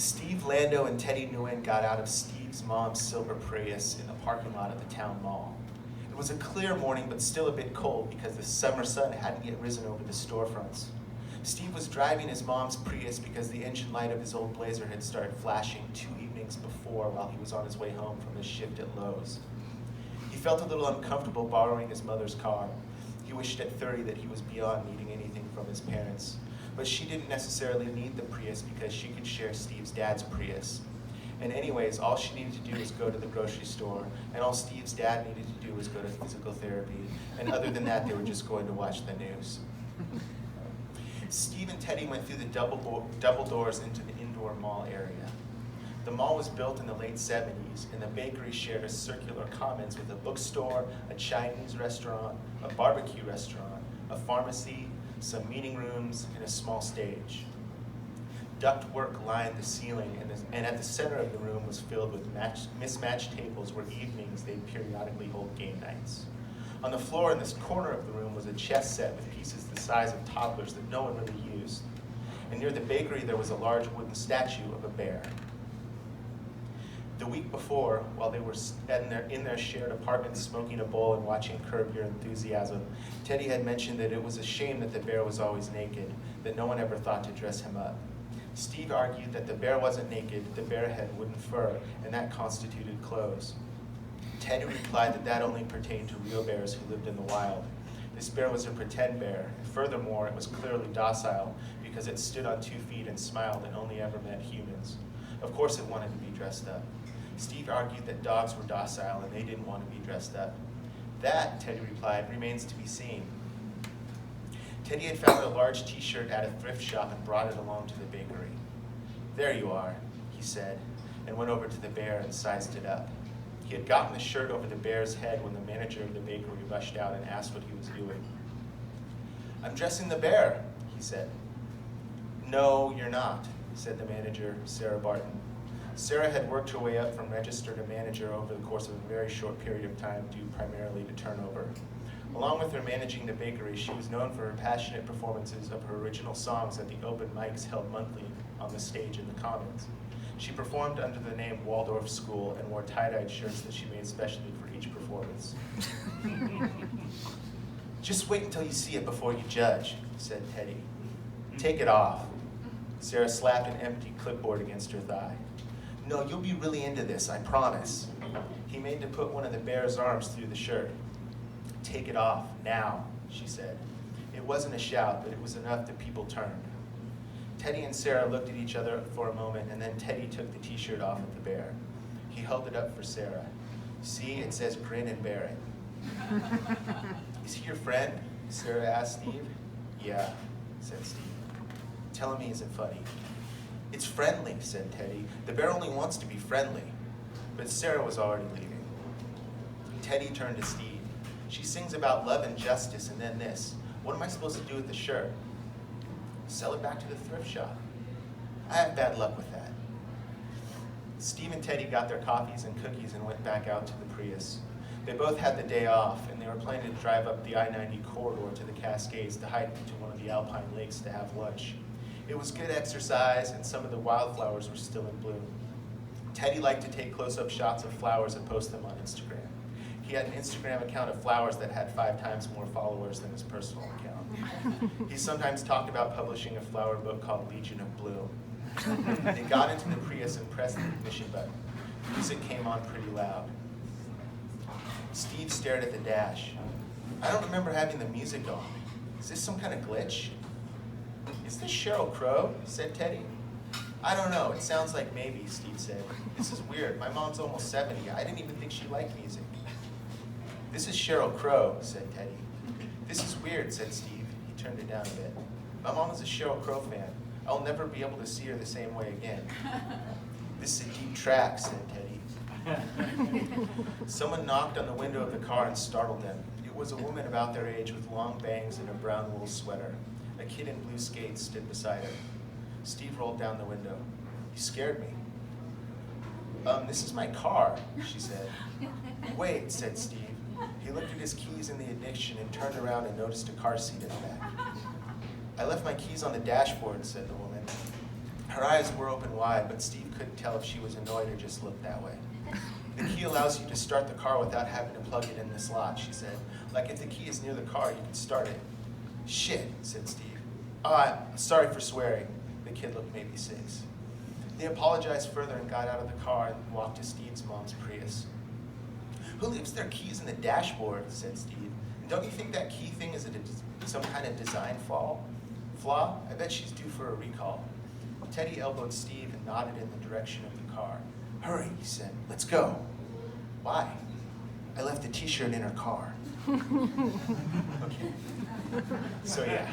Steve Lando and Teddy Nguyen got out of Steve's mom's silver Prius in the parking lot at the town mall. It was a clear morning, but still a bit cold because the summer sun hadn't yet risen over the storefronts. Steve was driving his mom's Prius because the engine light of his old Blazer had started flashing 2 evenings before while he was on his way home from his shift at Lowe's. He felt a little uncomfortable borrowing his mother's car. He wished at 30 that he was beyond needing anything from his parents. But she didn't necessarily need the Prius because she could share Steve's dad's Prius. And anyways, all she needed to do was go to the grocery store, and all Steve's dad needed to do was go to physical therapy. And other than that, they were just going to watch the news. Steve and Teddy went through the double doors into the indoor mall area. The mall was built in the late 70s, and the bakery shared a circular commons with a bookstore, a Chinese restaurant, a barbecue restaurant, a pharmacy, some meeting rooms, and a small stage. Ductwork lined the ceiling, and at the center of the room was filled with mismatched tables where evenings they'd periodically hold game nights. On the floor in this corner of the room was a chess set with pieces the size of toddlers that no one really used. And near the bakery there was a large wooden statue of a bear. The week before, while they were in their shared apartment smoking a bowl and watching Curb Your Enthusiasm, Teddy had mentioned that it was a shame that the bear was always naked, that no one ever thought to dress him up. Steve argued that the bear wasn't naked, the bear had wooden fur, and that constituted clothes. Teddy replied that that only pertained to real bears who lived in the wild. This bear was a pretend bear, and furthermore, it was clearly docile because it stood on 2 feet and smiled and only ever met humans. Of course it wanted to be dressed up. Steve argued that dogs were docile and they didn't want to be dressed up. That, Teddy replied, remains to be seen. Teddy had found a large t-shirt at a thrift shop and brought it along to the bakery. There you are, he said, and went over to the bear and sized it up. He had gotten the shirt over the bear's head when the manager of the bakery rushed out and asked what he was doing. I'm dressing the bear, he said. No, you're not, said the manager, Sarah Barton. Sarah had worked her way up from register to manager over the course of a very short period of time due primarily to turnover. Along with her managing the bakery, she was known for her passionate performances of her original songs at the open mics held monthly on the stage in the Commons. She performed under the name Waldorf School and wore tie-dyed shirts that she made specially for each performance. Just wait until you see it before you judge, said Teddy. Take it off. Sarah slapped an empty clipboard against her thigh. No, you'll be really into this, I promise. He made to put one of the bear's arms through the shirt. Take it off, now, she said. It wasn't a shout, but it was enough that people turned. Teddy and Sarah looked at each other for a moment, and then Teddy took the t-shirt off of the bear. He held it up for Sarah. See, it says grin and bear it. Is he your friend? Sarah asked Steve. Yeah, said Steve. Tell him he isn't funny. It's friendly, said Teddy. The bear only wants to be friendly. But Sarah was already leaving. Teddy turned to Steve. She sings about love and justice and then this. What am I supposed to do with the shirt? Sell it back to the thrift shop. I have bad luck with that. Steve and Teddy got their coffees and cookies and went back out to the Prius. They both had the day off, and they were planning to drive up the I-90 corridor to the Cascades to hike into one of the Alpine lakes to have lunch. It was good exercise, and some of the wildflowers were still in bloom. Teddy liked to take close-up shots of flowers and post them on Instagram. He had an Instagram account of flowers that had 5 times more followers than his personal account. He sometimes talked about publishing a flower book called Legion of Bloom. They got into the Prius and pressed the ignition button. Music came on pretty loud. Steve stared at the dash. I don't remember having the music on. Is this some kind of glitch? Is this Sheryl Crow? Said Teddy. I don't know. It sounds like maybe, Steve said. This is weird. My mom's almost 70. I didn't even think she liked music. This is Sheryl Crow, said Teddy. This is weird, said Steve. He turned it down a bit. My mom is a Sheryl Crow fan. I'll never be able to see her the same way again. This is a deep track, said Teddy. Someone knocked on the window of the car and startled them. It was a woman about their age with long bangs and a brown wool sweater. A kid in blue skates stood beside her. Steve rolled down the window. You scared me. This is my car, she said. Wait, said Steve. He looked at his keys in the ignition and turned around and noticed a car seat in the back. I left my keys on the dashboard, said the woman. Her eyes were open wide, but Steve couldn't tell if she was annoyed or just looked that way. The key allows you to start the car without having to plug it in the slot, she said. Like if the key is near the car, you can start it. Shit, said Steve. Sorry for swearing. The kid looked maybe 6. They apologized further and got out of the car and walked to Steve's mom's Prius. Who leaves their keys in the dashboard, said Steve. And don't you think that key thing is some kind of design flaw? I bet she's due for a recall. Teddy elbowed Steve and nodded in the direction of the car. Hurry, he said. Let's go. Why? I left a t-shirt in her car. Okay. So yeah.